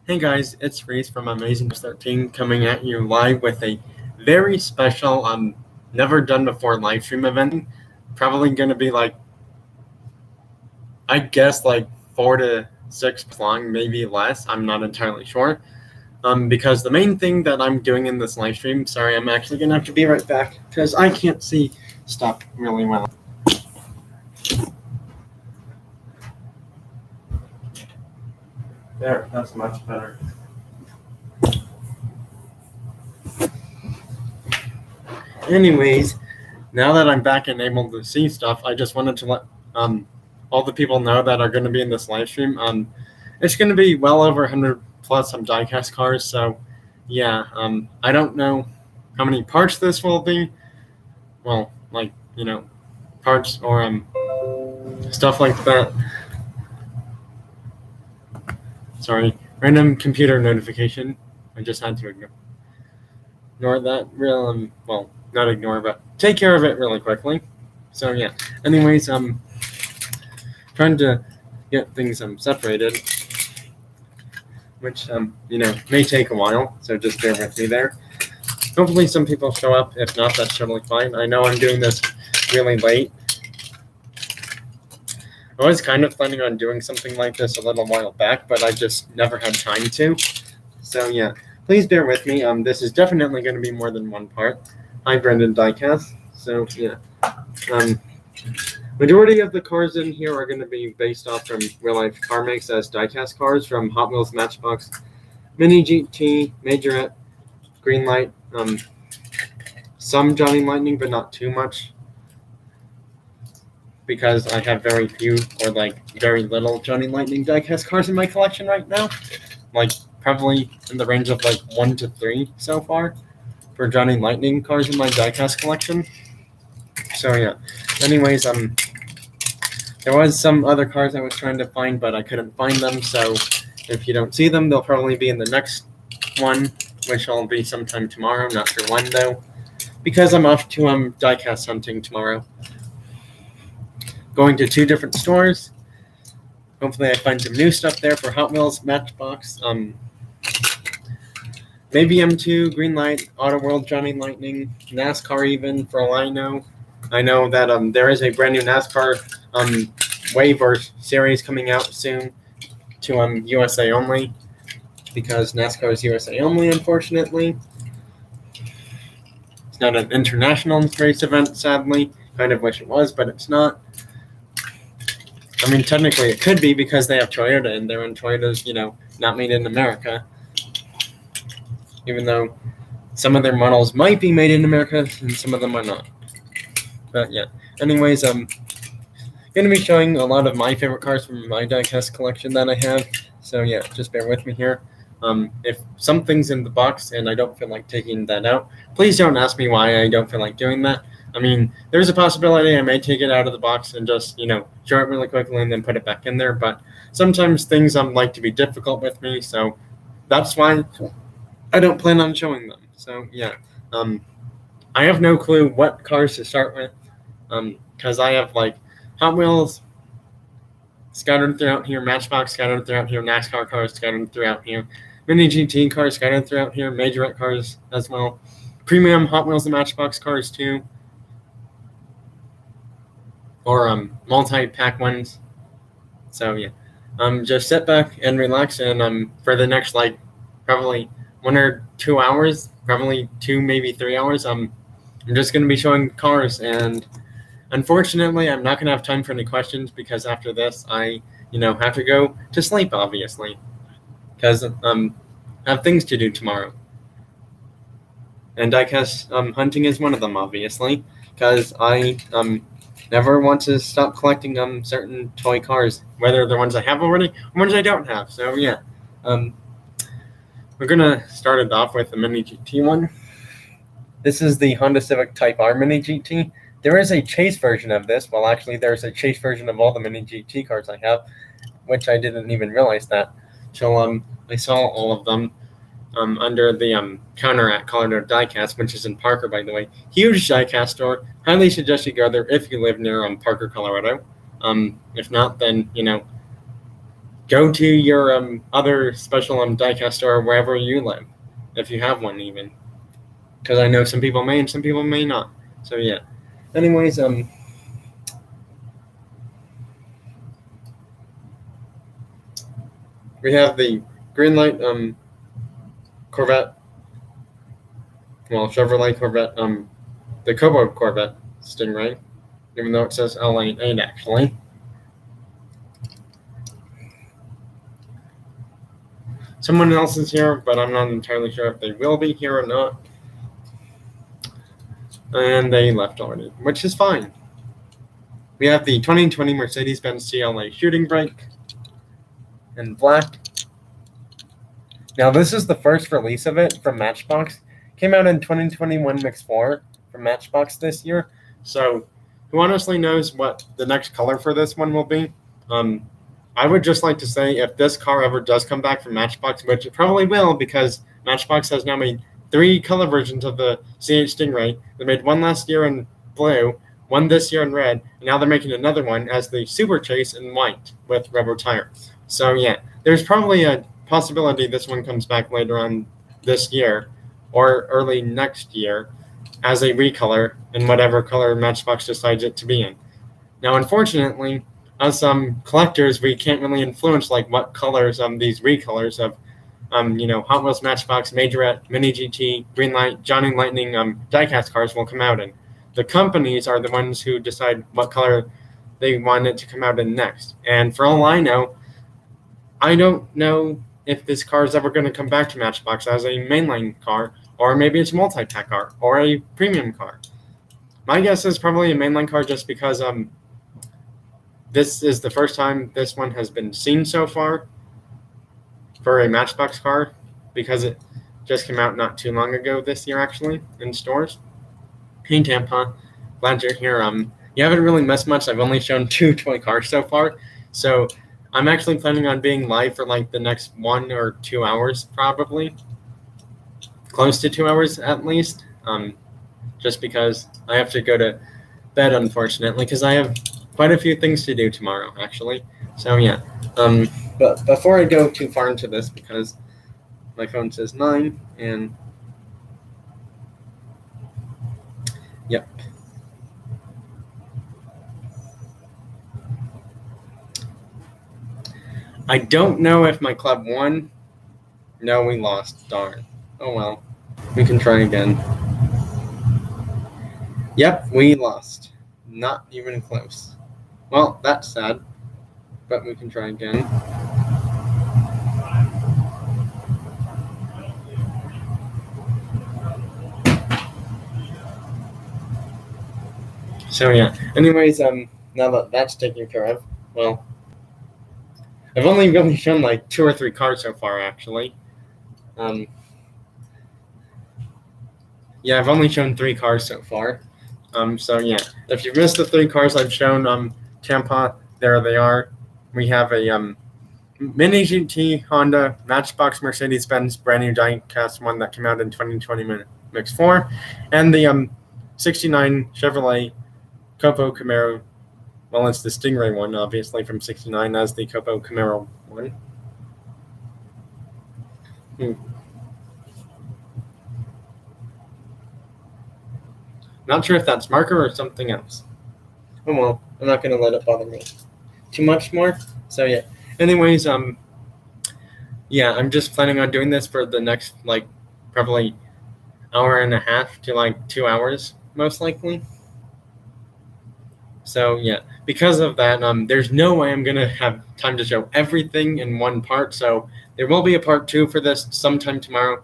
Hey guys, it's Reese from Amazing 13 coming at you live with a very special, never done before live stream event. Probably going to be like, I guess like 4 to 6 long, maybe less. I'm not entirely sure. Because the main thing that I'm doing in this live stream, sorry, I'm actually going to have to be right back because I can't see stuff really well. There, that's much better. Anyways, now that I'm back and able to see stuff, I just wanted to let all the people know that are going to be in this live stream. It's going to be well over 100 plus diecast cars. So, yeah, I don't know how many parts this will be. Well, like, parts or stuff like that. Sorry, random computer notification. I just had to ignore that. Well, not ignore, but take care of it really quickly. So yeah. Anyways, trying to get things separated, which may take a while. So just bear with me there. Hopefully some people show up. If not, that's totally fine. I know I'm doing this really late. I was kind of planning on doing something like this a little while back, but I just never had time to. So yeah, please bear with me. This is definitely going to be more than one part. Hybrid and diecast. So yeah, majority of the cars in here are going to be based off from real life car makes as diecast cars from Hot Wheels, Matchbox, Mini GT, Majorette, Greenlight, some Johnny Lightning, but not too much, because I have very few or like very little Johnny Lightning diecast cars in my collection right now. Like probably in the range of like 1 to 3 so far for Johnny Lightning cars in my diecast collection. So yeah. Anyways, there was some other cars I was trying to find, but I couldn't find them. So if you don't see them, they'll probably be in the next one, which will be sometime tomorrow. Not sure when though, because I'm off to diecast hunting tomorrow. Going to 2 different stores. Hopefully I find some new stuff there for Hot Wheels, Matchbox, maybe M2, Greenlight, Auto World, Johnny Lightning, NASCAR even, for all I know. I know that there is a brand new NASCAR wave or series coming out soon to USA only, because NASCAR is USA only, unfortunately. It's not an international race event, sadly. Kind of wish it was, but it's not. I mean, technically it could be because they have Toyota in there, and Toyota's, not made in America. Even though some of their models might be made in America and some of them are not. But yeah. Anyways, I'm going to be showing a lot of my favorite cars from my diecast collection that I have. So yeah, just bear with me here. If something's in the box and I don't feel like taking that out, please don't ask me why I don't feel like doing that. I mean, there's a possibility I may take it out of the box and just, show it really quickly and then put it back in there. But sometimes things like to be difficult with me, so that's why I don't plan on showing them. So yeah, I have no clue what cars to start with, because I have like Hot Wheels scattered throughout here, Matchbox scattered throughout here, NASCAR cars scattered throughout here, Mini GT cars scattered throughout here, Majorette cars as well, premium Hot Wheels and Matchbox cars too, or multi-pack ones. So yeah, just sit back and relax, and for the next like probably 1 or 2 hours, probably 2 maybe 3 hours, I'm just going to be showing cars, and unfortunately I'm not going to have time for any questions, because after this I have to go to sleep, obviously, because I have things to do tomorrow, and diecast hunting is one of them, obviously, because I never want to stop collecting certain toy cars, whether they're ones I have already or ones I don't have. So yeah, we're gonna start it off with the Mini GT one. This is the Honda Civic Type R Mini GT. There is a chase version of this. Well, actually, there's a chase version of all the Mini GT cars I have, which I didn't even realize that till I saw all of them under the counter at Colorado Diecast, which is in Parker, by the way. Huge diecast store. Highly suggest you go there if you live near Parker, Colorado. If not, then go to your other special diecast store wherever you live, if you have one even. Because I know some people may and some people may not. So yeah. Anyways, we have the green light Corvette. Well, Chevrolet Corvette, the Coupe Corvette Stingray, even though it says L88 actually. Someone else is here, but I'm not entirely sure if they will be here or not. And they left already, which is fine. We have the 2020 Mercedes-Benz CLA shooting brake in black. Now, this is the first release of it from Matchbox. Came out in 2021 Mix-4 from Matchbox this year. So, who honestly knows what the next color for this one will be? I would just like to say, if this car ever does come back from Matchbox, which it probably will, because Matchbox has now made 3 color versions of the CH Stingray. They made one last year in blue, one this year in red, and now they're making another one as the Super Chase in white with rubber tire. So yeah, there's probably a possibility this one comes back later on this year or early next year as a recolor in whatever color Matchbox decides it to be in. Now, unfortunately, as collectors, we can't really influence like what colors these recolors of Hot Wheels, Matchbox, Majorette, Mini GT, Greenlight, Johnny Lightning diecast cars will come out in. The companies are the ones who decide what color they want it to come out in next. And for all I don't know if this car is ever going to come back to Matchbox as a mainline car, or maybe it's a multi-pack car, or a premium car. My guess is probably a mainline car just because this is the first time this one has been seen so far for a Matchbox car, because it just came out not too long ago this year, actually, in stores. Hey, Tampa. Glad you're here. You haven't really missed much. I've only shown 2 toy cars so far, so I'm actually planning on being live for like the next 1 or 2 hours, probably. Close to 2 hours at least, just because I have to go to bed, unfortunately, because I have quite a few things to do tomorrow, actually. So yeah, but before I go too far into this, because my phone says 9, and yep. I don't know if my club won. No, we lost. Darn. Oh well. We can try again. Yep, we lost. Not even close. Well, that's sad. But we can try again. So yeah. Anyways, now that that's taken care of, well, I've only really shown like 2 or 3 cars so far, actually. Yeah, I've only shown 3 cars so far. So yeah, if you've missed the 3 cars I've shown, Tampa, there they are. We have a Mini GT Honda, Matchbox Mercedes-Benz brand new diecast one that came out in 2020 Mix-4, and the 69 Chevrolet Coupe Camaro. Well, it's the Stingray one, obviously, from 69 as the Coupe Camaro one. Not sure if that's marker or something else. Oh well, I'm not going to let it bother me too much more. So yeah. Anyways, yeah, I'm just planning on doing this for the next, like, probably hour and a half to, like, 2 hours, most likely. So, yeah, because of that, there's no way I'm going to have time to show everything in one part, so there will be a part 2 for this sometime tomorrow.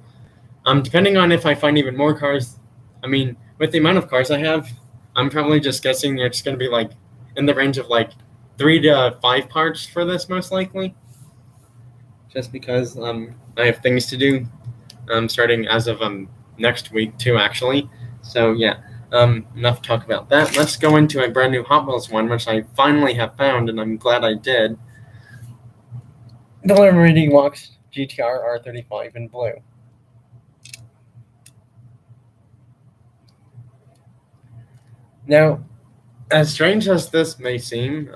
Depending on if I find even more cars. I mean, with the amount of cars I have, I'm probably just guessing it's going to be, like, in the range of, like, 3 to 5 parts for this, most likely. Just because I have things to do, starting as of next week, too, actually. So, yeah. Enough talk about that. Let's go into a brand new Hot Wheels one, which I finally have found, and I'm glad I did. The Liberty Walks GTR R35 in blue. Now, as strange as this may seem,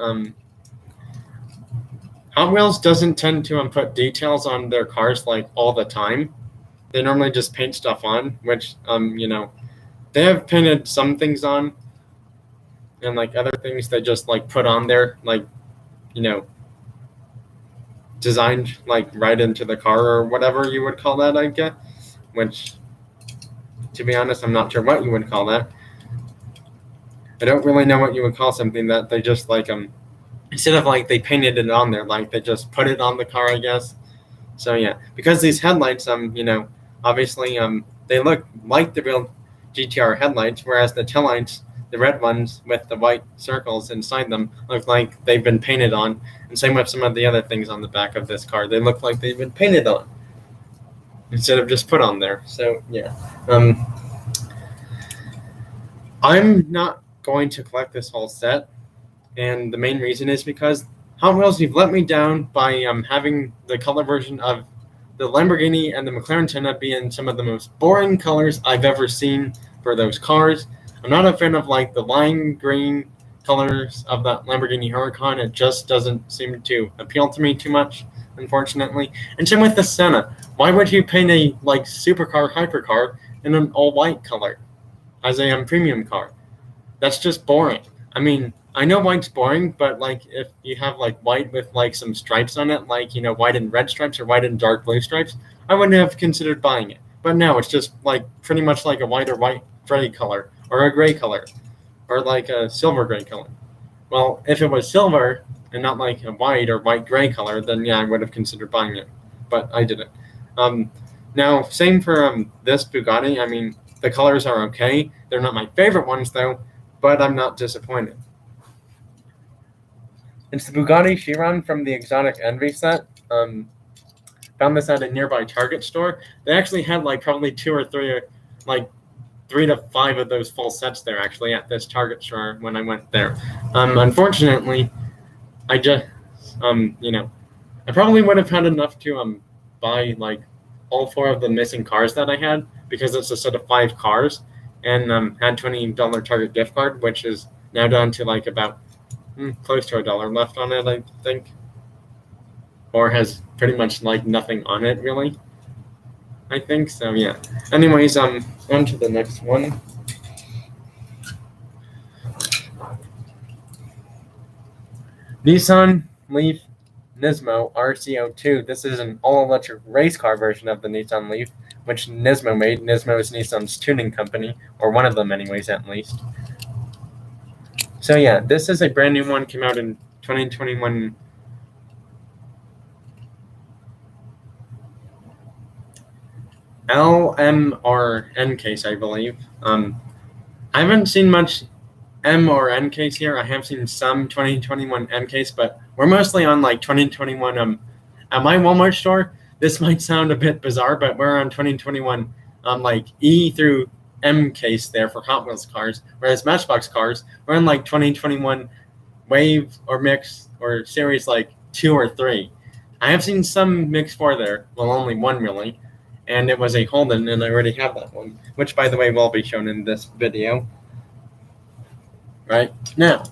Hot Wheels doesn't tend to put details on their cars like all the time. They normally just paint stuff on, which they have painted some things on, and like other things they just like put on there, like designed like right into the car or whatever you would call that, I guess. Which, to be honest, I'm not sure what you would call that. I don't really know what you would call something that they just like instead of like they painted it on there, like they just put it on the car, I guess. So yeah, because these headlights, obviously they look like the real GTR headlights, whereas the taillights, the red ones with the white circles inside them, look like they've been painted on. And same with some of the other things on the back of this car. They look like they've been painted on instead of just put on there. So yeah, I'm not going to collect this whole set, and the main reason is because Hot Wheels, you've let me down by having the color version of the Lamborghini and the McLaren Senna being some of the most boring colors I've ever seen for those cars. I'm not a fan of like the lime green colors of that Lamborghini Huracan. It just doesn't seem to appeal to me too much, unfortunately. And same with the Senna. Why would you paint a like supercar, hypercar in an all-white color as a premium car? That's just boring. I mean, I know white's boring, but like if you have like white with like some stripes on it, like white and red stripes or white and dark blue stripes, I wouldn't have considered buying it. But now it's just like pretty much like a white or white gray color or a gray color or like a silver gray color. Well, if it was silver and not like a white or white gray color, then yeah, I would have considered buying it, but I didn't. Now, same for this Bugatti. I mean, the colors are okay. They're not my favorite ones though, but I'm not disappointed. It's the Bugatti Chiron from the Exotic Envy set. Found this at a nearby Target store. They actually had like probably 2 or 3, like 3 to 5 of those full sets there actually at this Target store when I went there. Unfortunately, I just, I probably would have had enough to buy like all 4 of the missing cars that I had, because it's a set of 5 cars, and had $20 Target gift card, which is now down to like about close to $1 left on it, I think, or has pretty much like nothing on it really, I think. So yeah. Anyways, on to the next one. Nissan Leaf Nismo RCO2. This is an all-electric race car version of the Nissan Leaf, which Nismo made. Nismo is Nissan's tuning company, or one of them anyways, at least. So yeah, this is a brand new one, came out in 2021. LM or N case, I believe. I haven't seen much M or N case here. I have seen some 2021 M case, but we're mostly on like 2021 at my Walmart store. This might sound a bit bizarre, but we're on 2021 like E through M case there for Hot Wheels cars, whereas Matchbox cars, we're in like 2021 Wave or Mix or Series like 2 or 3. I have seen some Mix 4 there, well, only one really, and it was a Holden, and I already have that one, which by the way will be shown in this video right now.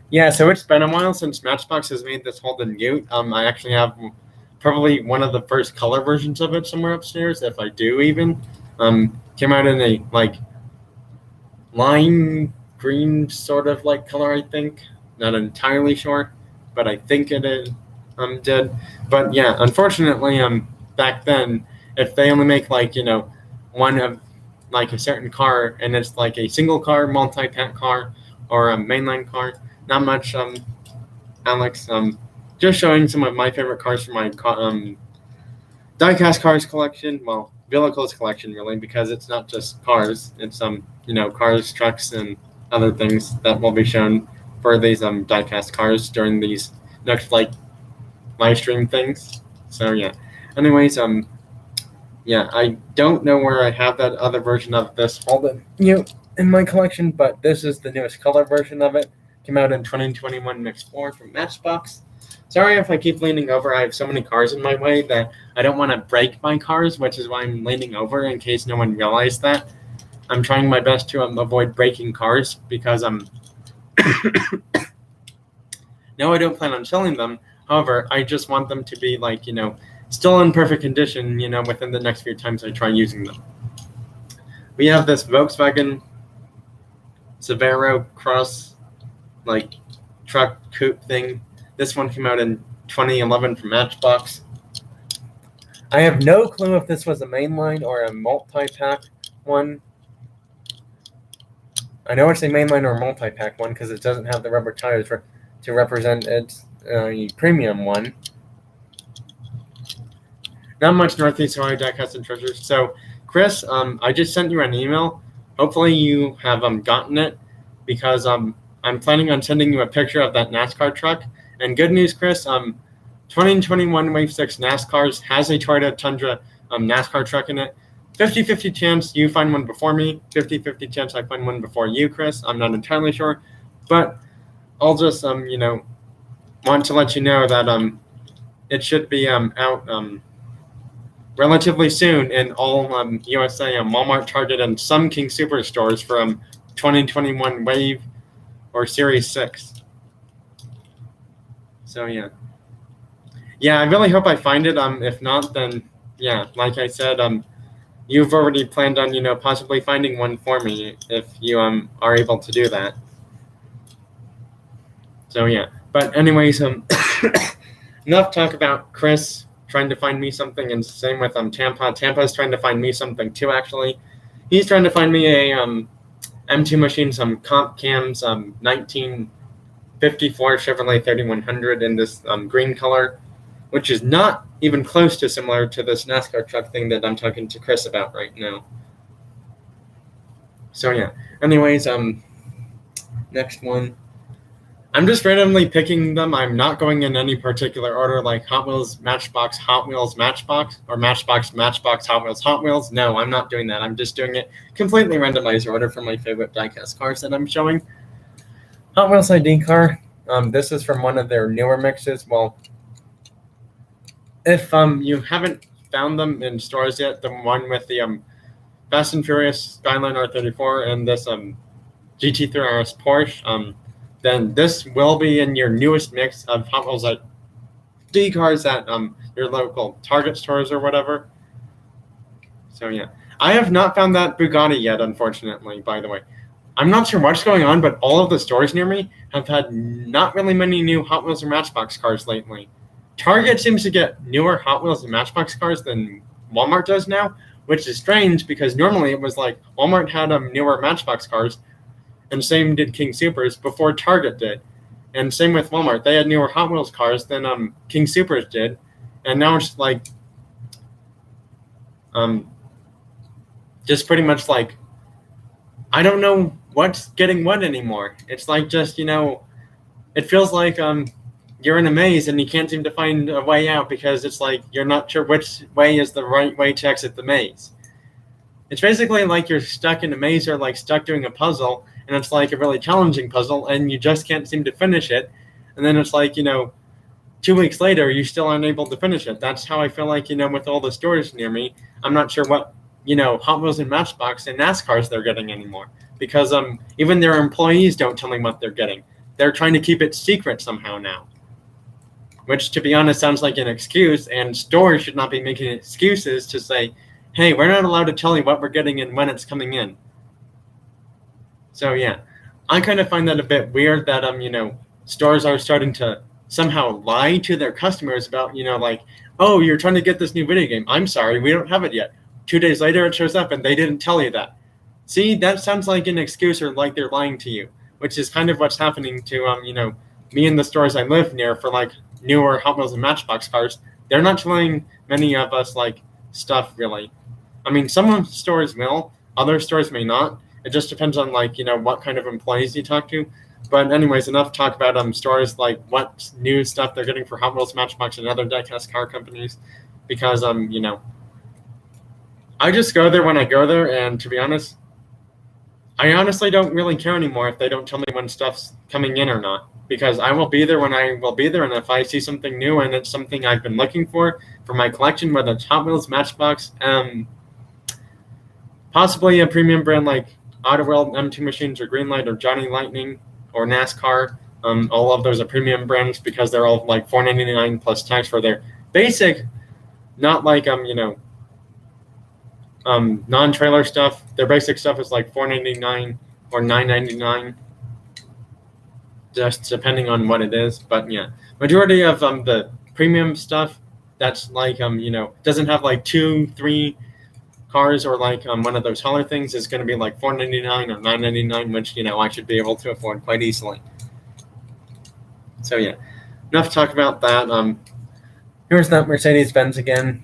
Yeah, so it's been a while since Matchbox has made this Holden Ute. I actually have probably one of the first color versions of it somewhere upstairs, if I do even. Came out in a like lime green sort of like color, I think. Not entirely sure, but I think it is, did. But yeah, unfortunately, back then, if they only make like one of like a certain car, and it's like a single car, multi-pack car, or a mainline car, not much. Alex, just showing some of my favorite cars from my diecast cars collection. Well, vehicles collection really, because it's not just cars. It's cars, trucks, and other things that will be shown for these diecast cars during these next like live stream things. So yeah. Anyways, yeah, I don't know where I have that other version of this Holden Ute in my collection, but this is the newest color version of it. Came out in 2021 Mix 4 from Matchbox. Sorry if I keep leaning over. I have so many cars in my way that I don't want to break my cars, which is why I'm leaning over, in case no one realized that. I'm trying my best to avoid breaking cars, because No, I don't plan on selling them. However, I just want them to be like, still in perfect condition, within the next few times I try using them. We have this Volkswagen Subaru Cross, truck coupe thing. This one came out in 2011 from Matchbox. I have no clue if this was a mainline or a multi-pack one. I know it's a mainline or a multi-pack one because it doesn't have the rubber tires to represent its premium one. Not much Northeast Ohio diecast and treasures. So, Chris, I just sent you an email. Hopefully you have gotten it because I'm planning on sending you a picture of that NASCAR truck. And good news, Chris, 2021 Wave 6 NASCARs has a Toyota Tundra NASCAR truck in it. 50-50 chance you find one before me. 50-50 chance I find one before you, Chris. I'm not entirely sure. But I'll just, want to let you know that it should be out relatively soon in all USA, Walmart, Target, and some King Super stores for 2021 Wave or Series 6. So, yeah. Yeah, I really hope I find it. If not, then, yeah, like I said, you've already planned on, possibly finding one for me if you are able to do that. So, yeah. But anyways, enough talk about Chris trying to find me something, and same with Tampa. Tampa's trying to find me something too, actually. He's trying to find me a M2 machine, some comp cams, 1954 Chevrolet 3100 in this green color, which is not even close to similar to this NASCAR truck thing that I'm talking to Chris about right now. So yeah. Anyways, next one. I'm just randomly picking them. I'm not going in any particular order, like Hot Wheels, Matchbox, Hot Wheels, Matchbox, or Matchbox, Matchbox, Hot Wheels, Hot Wheels. No, I'm not doing that. I'm just doing it completely randomized order for my favorite diecast cars that I'm showing. Hot Wheels ID car. This is from one of their newer mixes. Well, if you haven't found them in stores yet, the one with the Fast and Furious Skyline R32 and this GT3 RS Porsche, then this will be in your newest mix of Hot Wheels ID cars at your local Target stores or whatever. So yeah, I have not found that Bugatti yet, unfortunately, by the way. I'm not sure what's going on, but all of the stores near me have had not really many new Hot Wheels or Matchbox cars lately. Target seems to get newer Hot Wheels and Matchbox cars than Walmart does now, which is strange because normally it was like Walmart had newer Matchbox cars, and same did King Supers before Target did. And same with Walmart. They had newer Hot Wheels cars than King Supers did. And now it's like just pretty much like I don't know what's getting what anymore. It's like just, it feels like you're in a maze and you can't seem to find a way out because it's like you're not sure which way is the right way to exit the maze. It's basically like you're stuck in a maze or like stuck doing a puzzle, and it's like a really challenging puzzle and you just can't seem to finish it. And then it's like, 2 weeks later, you still aren't able to finish it. That's how I feel like, with all the stores near me. I'm not sure what, Hot Wheels and Matchbox and NASCARs they're getting anymore because even their employees don't tell them what they're getting. They're trying to keep it secret somehow now, which, to be honest, sounds like an excuse, and stores should not be making excuses to say, hey, we're not allowed to tell you what we're getting and when it's coming in. So, yeah, I kind of find that a bit weird that, stores are starting to somehow lie to their customers about, like, oh, you're trying to get this new video game. I'm sorry, we don't have it yet. 2 days later, it shows up, and they didn't tell you that. See, that sounds like an excuse or like they're lying to you, which is kind of what's happening to, me and the stores I live near for, like, newer Hot Wheels and Matchbox cars. They're not telling many of us, like, stuff, really. I mean, some stores will. Other stores may not. It just depends on, like, what kind of employees you talk to. But anyways, enough talk about stores, like, what new stuff they're getting for Hot Wheels, Matchbox, and other diecast car companies. Because, I just go there when I go there, and to be honest, I honestly don't really care anymore if they don't tell me when stuff's coming in or not. Because I will be there when I will be there, and if I see something new and it's something I've been looking for my collection, whether it's Hot Wheels, Matchbox, possibly a premium brand like Audi M2 machines or Greenlight or Johnny Lightning or NASCAR, All of those are premium brands because they're all like $499 plus tax for their basic, not like non-trailer stuff. Their basic stuff is like $499 or $999, just depending on what it is. But yeah, majority of the premium stuff that's like doesn't have like 2-3 cars or like one of those hauler things is going to be like $499 or $999, which I should be able to afford quite easily. So yeah, enough talk about that. Here's that Mercedes-Benz again,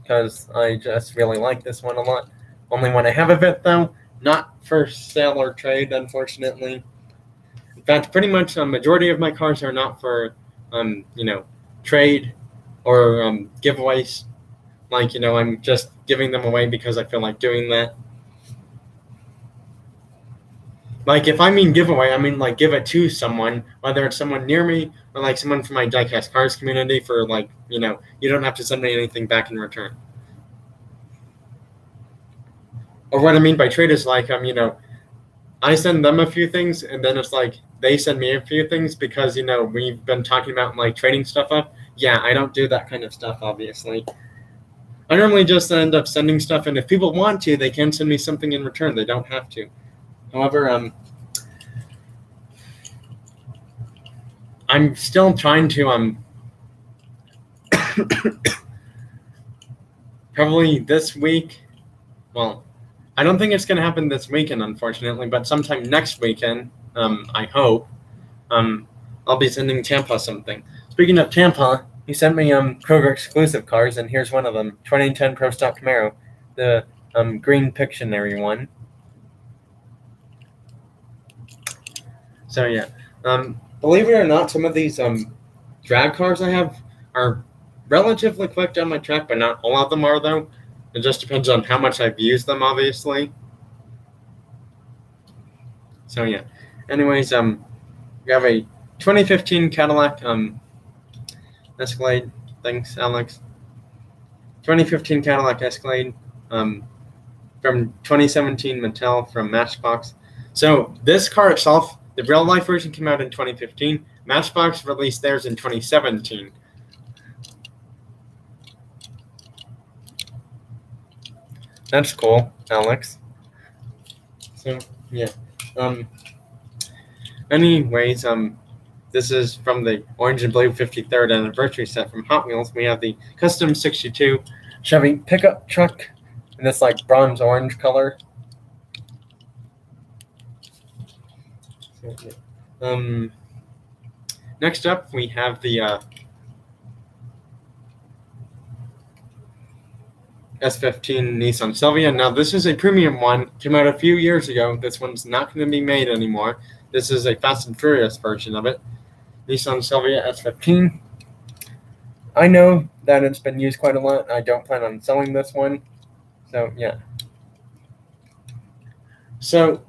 because I just really like this one a lot. Only one I have of it though, not for sale or trade, unfortunately. In fact, pretty much a majority of my cars are not for trade or giveaways. Like I'm just giving them away because I feel like doing that. Like, if I mean giveaway, I mean like give it to someone, whether it's someone near me or like someone from my diecast cars community for like, you don't have to send me anything back in return. Or what I mean by trade is like, I send them a few things and then it's like they send me a few things because, we've been talking about like trading stuff up. Yeah, I don't do that kind of stuff, obviously. I normally just end up sending stuff, and if people want to, they can send me something in return. They don't have to. However, I'm still trying to probably this week. Well, I don't think it's going to happen this weekend, unfortunately, but sometime next weekend, I hope, I'll be sending Tampa something. Speaking of Tampa, he sent me Kroger exclusive cars, and here's one of them, 2010 Pro Stock Camaro, the green Pictionary one. So yeah, believe it or not, some of these drag cars I have are relatively quick down my track, but not all of them are though. It just depends on how much I've used them, obviously. So yeah. Anyways, we have a 2015 Cadillac Escalade. Thanks, Alex. 2015 Cadillac Escalade from 2017 Mattel from Matchbox. So this car itself, the real life version came out in 2015. Matchbox released theirs in 2017. That's cool, Alex. So yeah. Anyways, this is from the Orange and Blue 53rd anniversary set from Hot Wheels. We have the Custom 62 Chevy pickup truck in this like bronze orange color. So, yeah. Next up, we have the S15 Nissan Sylvia. Now, this is a premium one. Came out a few years ago. This one's not going to be made anymore. This is a Fast and Furious version of it. Nissan Silvia S15. I know that it's been used quite a lot. I don't plan on selling this one. So, yeah. So,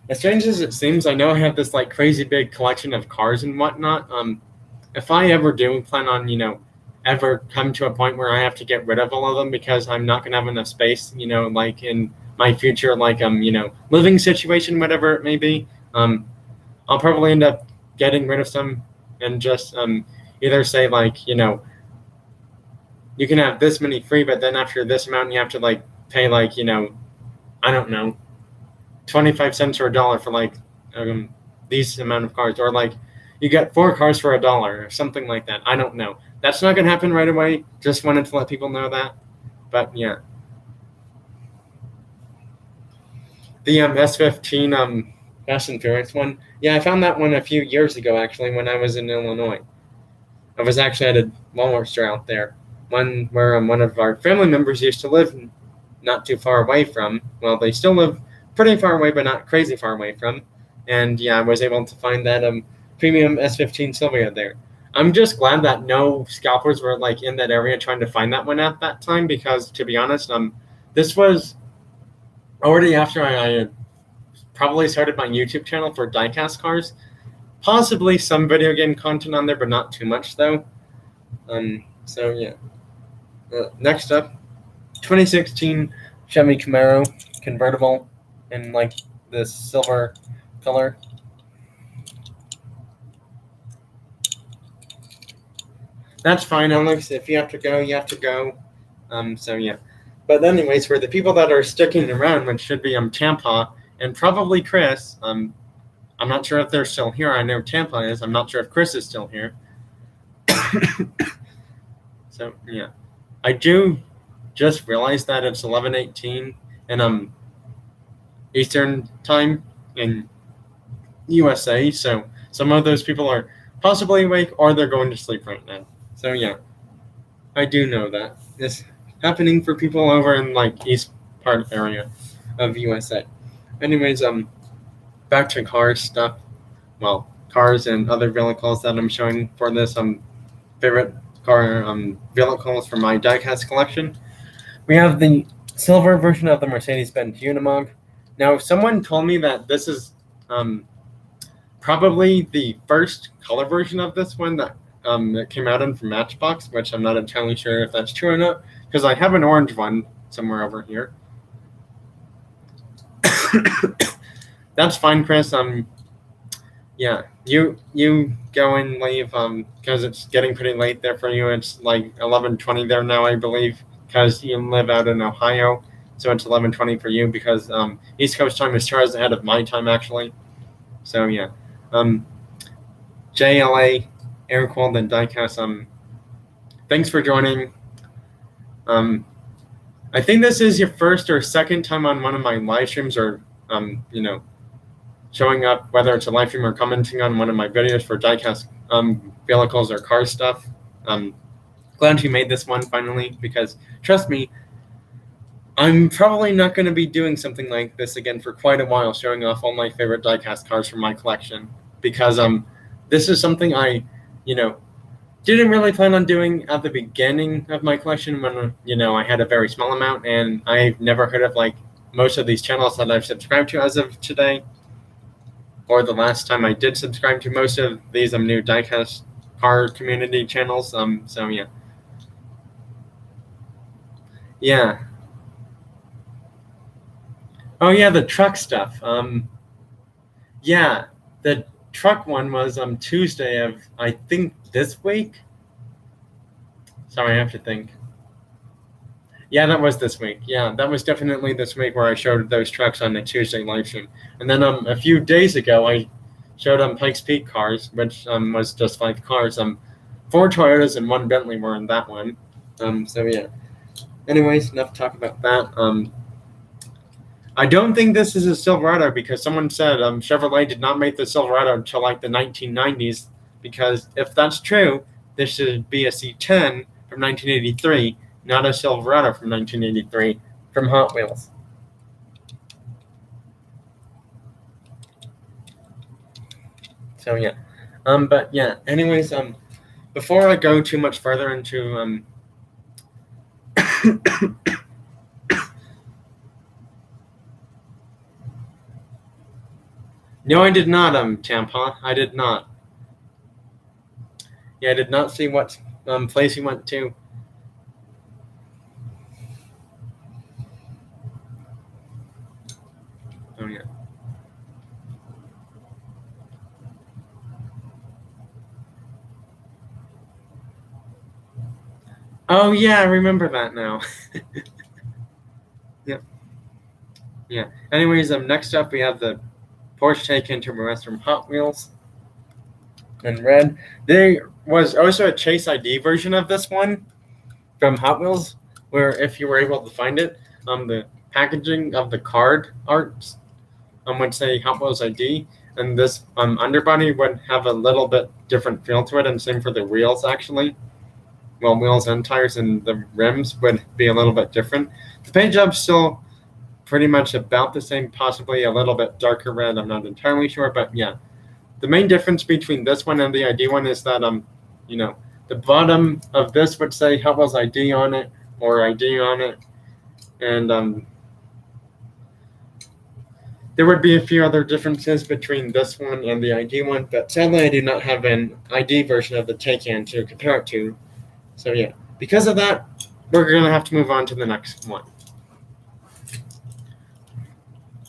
as strange as it seems, I know I have this like crazy big collection of cars and whatnot. If I ever do plan on, ever come to a point where I have to get rid of all of them because I'm not going to have enough space, like in my future, like, living situation, whatever it may be, I'll probably end up getting rid of some and just either say like, you can have this many free, but then after this amount, you have to like pay like, I don't know, 25 cents or $1 for like these amount of cars, or like you get 4 cars for $1 or something like that. I don't know. That's not going to happen right away. Just wanted to let people know that. But yeah. The S15 Fast and Furious one. Yeah, I found that one a few years ago, actually, when I was in Illinois. I was actually at a Walmart store out there. One where one of our family members used to live not too far away from. Well, they still live pretty far away, but not crazy far away from. And yeah, I was able to find that premium S15 Sylvia there. I'm just glad that no scalpers were like in that area trying to find that one at that time, because to be honest, this was already after I had probably started my YouTube channel for diecast cars. Possibly some video game content on there, but not too much though. So yeah. Next up, 2016 Chevy Camaro convertible in like this silver color. that's fine, Alex. If you have to go, you have to go. So yeah. But anyways, for the people that are sticking around, which should be Tampa and probably Chris, I'm not sure if they're still here. I know Tampa is. I'm not sure if Chris is still here. So yeah, I do just realize that it's 11:18 and Eastern time in USA. So some of those people are possibly awake or they're going to sleep right now. So yeah, I do know that it's happening for people over in like east part area of USA. Anyways, back to car stuff. Well, cars and other vehicles that I'm showing for this favorite car vehicles from my diecast collection. We have the silver version of the Mercedes-Benz Unimog. Now, someone told me that this is probably the first color version of this one that came out in from Matchbox, which I'm not entirely sure if that's true or not, because I have an orange one somewhere over here. That's fine, Chris. Yeah, you go and leave because it's getting pretty late there for you. It's like 11:20 there now, I believe, because you live out in Ohio. So it's 11:20 for you because East Coast time is 2 hours ahead of my time, actually. So yeah, JLA, Air Cooled and Diecast. Thanks for joining. I think this is your first or second time on one of my live streams, or showing up, whether it's a live stream or commenting on one of my videos for diecast vehicles or car stuff. Glad you made this one finally, because trust me, I'm probably not going to be doing something like this again for quite a while, showing off all my favorite diecast cars from my collection, because this is something I didn't really plan on doing at the beginning of my collection when I had a very small amount, and I've never heard of like most of these channels that I've subscribed to as of today, or the last time I did subscribe to most of these new diecast car community channels. So yeah. Yeah. Oh yeah, the truck stuff. Yeah, the truck one was Tuesday of, I think, this week. Sorry, I have to think. Yeah, that was this week. Yeah, that was definitely this week where I showed those trucks on the Tuesday live stream. And then a few days ago, I showed Pikes Peak cars, which was just 5 cars. 4 Toyotas and 1 Bentley were in that one. So yeah. Anyways, enough talk about that. I don't think this is a Silverado, because someone said Chevrolet did not make the Silverado until like the 1990s. Because if that's true, this should be a C10 from 1983. Not a Silverado from 1983 from Hot Wheels. So yeah, but yeah. Anyways, before I go too much further into No, I did not, Tampa. I did not. Yeah, I did not see what place you went to. Oh, yeah. Oh, yeah, I remember that now. Yep. Yeah. Anyways, next up we have the Porsche Taycan Turbo S from Hot Wheels in red. There was also a Chase ID version of this one from Hot Wheels, where if you were able to find it, the packaging of the card art would say Hot Wheels ID, and this underbody would have a little bit different feel to it, and same for the wheels actually. Well, wheels and tires and the rims would be a little bit different. The paint job's still pretty much about the same, possibly a little bit darker red. I'm not entirely sure, but yeah. The main difference between this one and the ID one is that, the bottom of this would say Hot Wheels ID on it, or ID on it, and there would be a few other differences between this one and the ID one, but sadly I do not have an ID version of the Taycan to compare it to. So yeah, because of that, we're going to have to move on to the next one.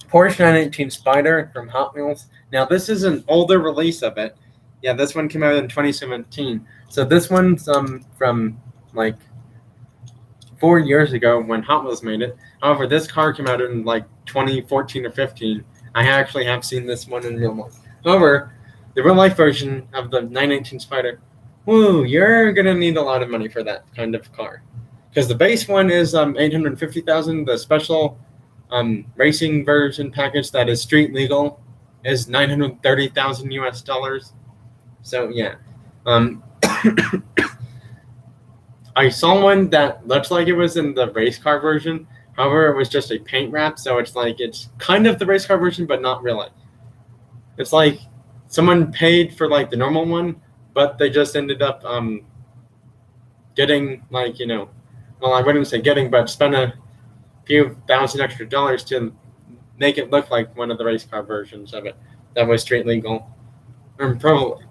Porsche 918 Spyder from Hot Wheels. Now, this is an older release of it. Yeah, this one came out in 2017. So this one's from like 4 years ago when Hot Wheels made it. However, this car came out in like 2014 or 15. I actually have seen this one in real life. However, the real life version of the 918 Spider, woo, you're gonna need a lot of money for that kind of car, because the base one is $850,000. The special racing version package that is street legal is $930,000 US. So yeah, I saw one that looks like it was in the race car version. However, it was just a paint wrap, so it's like it's kind of the race car version, but not really. It's like someone paid for like the normal one, but they just ended up getting like, you know, well, I wouldn't say getting, but spent a few $1,000 extra to make it look like one of the race car versions of it that was street legal, or probably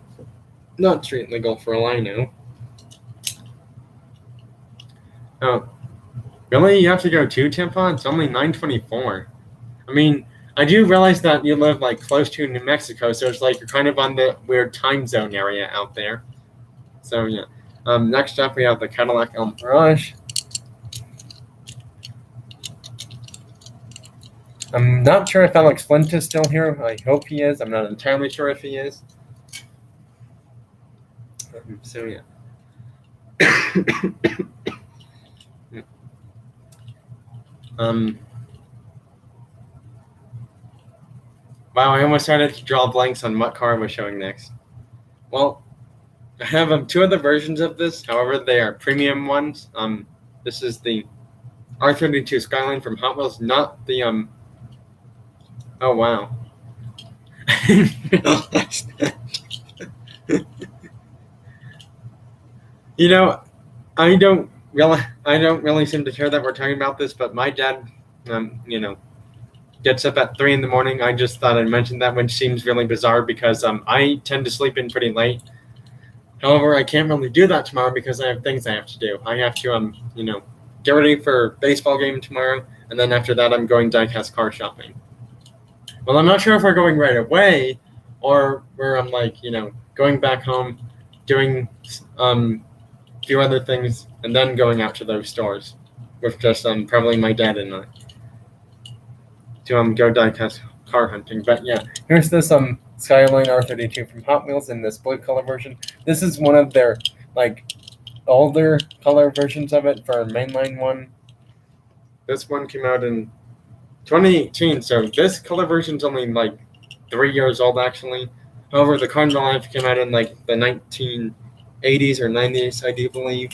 not street legal for all I know. Oh, really? You have to go to Tampa? It's only $924. I mean, I do realize that you live like close to New Mexico, so it's like you're kind of on the weird time zone area out there. So yeah. Next up, we have the Cadillac Mirage. I'm not sure if Alex Flint is still here. I hope he is. I'm not entirely sure if he is. So yeah. Wow, I almost started to draw blanks on what car I was showing next. Well, I have two other versions of this. However, they are premium ones. This is the R32 Skyline from Hot Wheels, not the Oh wow. You know, I don't really seem to care that we're talking about this, but my dad, you know, gets up at 3 a.m. I just thought I'd mention that, which seems really bizarre because I tend to sleep in pretty late. However, I can't really do that tomorrow because I have things I have to do. I have to, you know, get ready for baseball game tomorrow, and then after that, I'm going diecast car shopping. Well, I'm not sure if we're going right away, or where I'm like, you know, going back home, doing a few other things, and then going out to those stores with just probably my dad and I to go diecast car hunting. But yeah, here's this Skyline R32 from Hot Wheels in this blue color version. This is one of their like older color versions of it for a mainline one. This one came out in 2018, so this color version's only like 3 years old actually. However, the car in real life came out in like the 1980s or 90s, I do believe.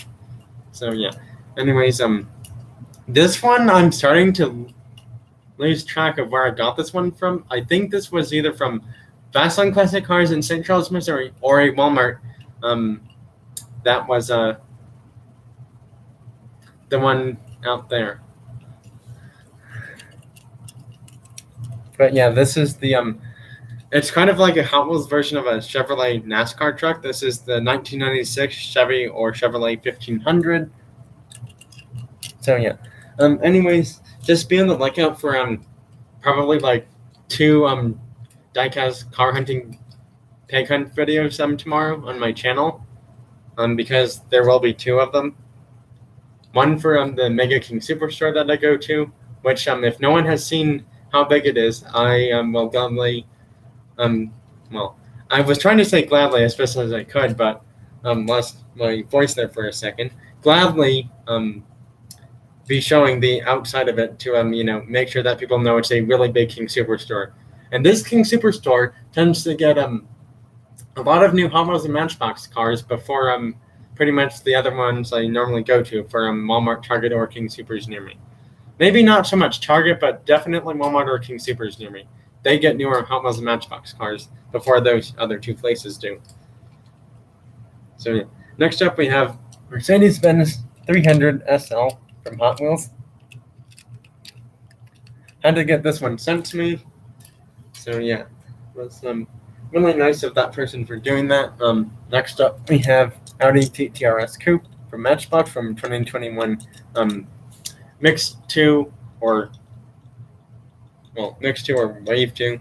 So yeah. Anyways, this one I'm starting to lose track of where I got this one from. I think this was either from Fastline Classic Cars in St. Charles, Missouri, or a Walmart. That was the one out there. But yeah, this is the it's kind of like a Hot Wheels version of a Chevrolet NASCAR truck. This is the 1996 Chevy or Chevrolet 1500. So yeah. Anyways, just be on the lookout for probably like 2 diecast car hunting peg hunt videos tomorrow on my channel. Because there will be 2 of them. One for the Mega King Superstore that I go to, which if no one has seen how big it is, I will gladly well, I was trying to say gladly as best as I could, but lost my voice there for a second. Gladly be showing the outside of it to you know, make sure that people know it's a really big King Superstore. And this King Superstore tends to get a lot of new Hot Wheels and Matchbox cars before pretty much the other ones I normally go to for Walmart, Target, or King Supers near me. Maybe not so much Target, but definitely Walmart or King Supers near me. They get newer Hot Wheels and Matchbox cars before those other 2 places do. So yeah. Next up, we have Mercedes-Benz 300 SL from Hot Wheels. Had to get this one sent to me. So yeah, it was really nice of that person for doing that. Next up, we have Audi Trs Coupe from Matchbox from 2021. Mix 2 or Mix 2 or Wave 2.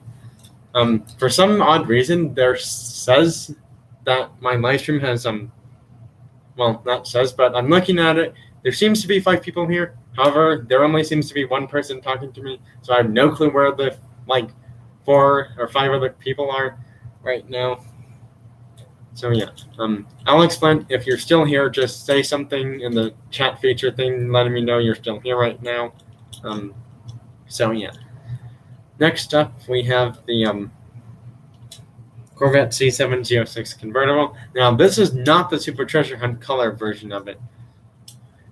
For some odd reason, there says that my live stream has well, not says, but I'm looking at it. There seems to be 5 people here. However, there only seems to be 1 person talking to me, so I have no clue where the 4 or 5 other people are right now. So yeah, I'll explain. If you're still here, just say something in the chat feature thing, letting me know you're still here right now. So yeah. Next up, we have the Corvette C706 convertible. Now, this is not the Super Treasure Hunt color version of it.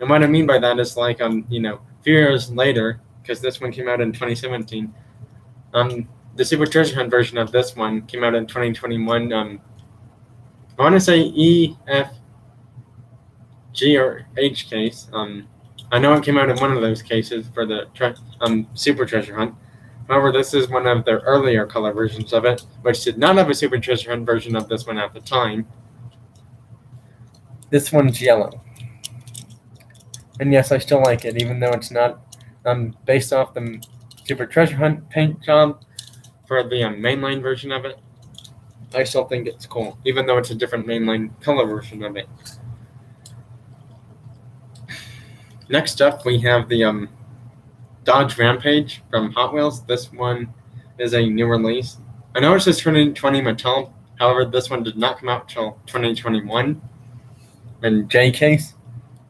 And what I mean by that is like, you know, a few years later, because this one came out in 2017, the Super Treasure Hunt version of this one came out in 2021. I want to say E, F, G, or H case. I know it came out in one of those cases for the Super Treasure Hunt. However, this is one of their earlier color versions of it, which did not have a Super Treasure Hunt version of this one at the time. This one's yellow. And yes, I still like it, even though it's not based off the Super Treasure Hunt paint job for the mainline version of it. I still think it's cool, even though it's a different mainline color version of it. Next up, we have the Dodge Rampage from Hot Wheels. This one is a new release. I know it says 2020 Mattel. However, this one did not come out until 2021 in J case.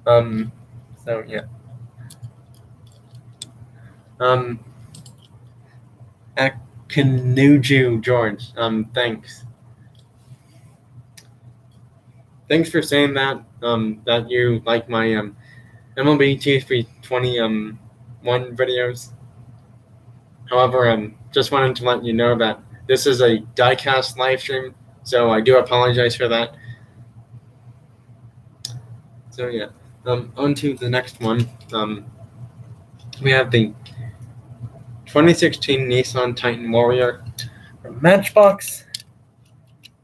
So yeah. Akanuju George. Thanks. Thanks for saying that. That you like my MLB TSP 21 videos. However, just wanted to let you know that this is a diecast live stream, so I do apologize for that. So yeah, on to the next one. We have the 2016 Nissan Titan Warrior from Matchbox.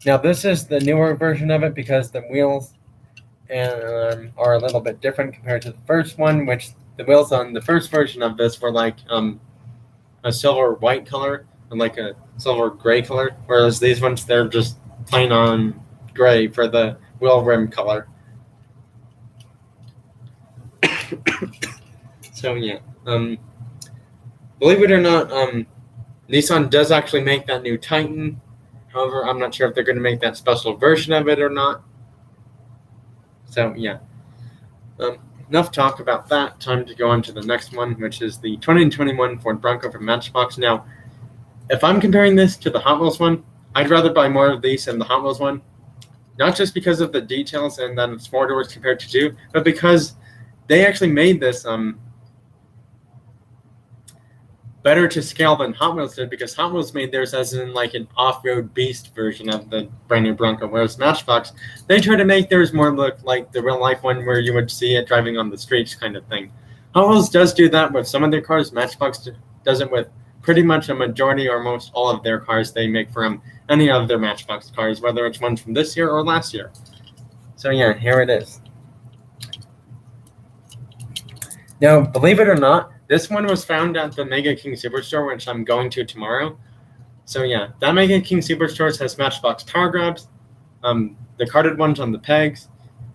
Now this is the newer version of it because the wheels are a little bit different compared to the first one, which the wheels on the first version of this were like a silver white color and like a silver gray color, whereas these ones, they're just plain on gray for the wheel rim color. So yeah, believe it or not, Nissan does actually make that new Titan. However, I'm not sure if they're going to make that special version of it or not. So yeah, enough talk about that. Time to go on to the next one, which is the 2021 Ford Bronco from Matchbox. Now, if I'm comparing this to the Hot Wheels one, I'd rather buy more of these than the Hot Wheels one. Not just because of the details and that it's 4 doors compared to 2, but because they actually made this better to scale than Hot Wheels did, because Hot Wheels made theirs as in like an off-road beast version of the brand new Bronco, whereas Matchbox, they tried to make theirs more look like the real life one where you would see it driving on the streets kind of thing. Hot Wheels does do that with some of their cars. Matchbox does it with pretty much a majority or most all of their cars they make from any of their Matchbox cars, whether it's ones from this year or last year. So yeah, here it is. Now, believe it or not, this one was found at the Mega King Superstore, which I'm going to tomorrow. So yeah, that Mega King Superstore has Matchbox power grabs, the carded ones on the pegs,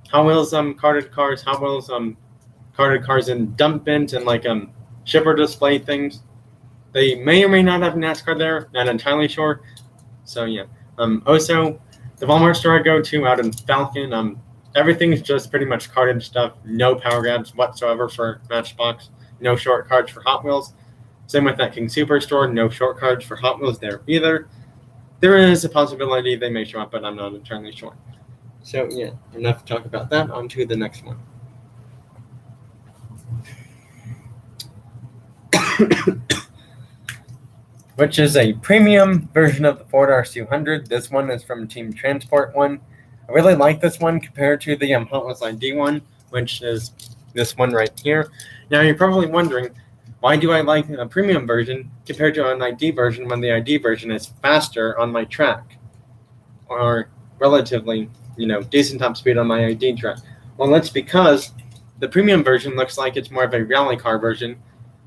Hot Wheels carded cars, Hot Wheels carded cars in dump bins and like shipper display things. They may or may not have NASCAR there, not entirely sure. So yeah, also the Walmart store I go to out in Falcon, everything's just pretty much carded stuff, no power grabs whatsoever for Matchbox. No short cards for Hot Wheels. Same with that King Superstore, no short cards for Hot Wheels there either. There is a possibility they may show up, but I'm not entirely sure. So yeah, enough to talk about that. On to the next one. Which is a premium version of the Ford RS200. This one is from Team Transport one. I really like this one compared to the Hot Wheels ID one, which is this one right here. Now you're probably wondering, why do I like a premium version compared to an ID version when the ID version is faster on my track, or relatively, decent top speed on my ID track? Well, that's because the premium version looks like it's more of a rally car version,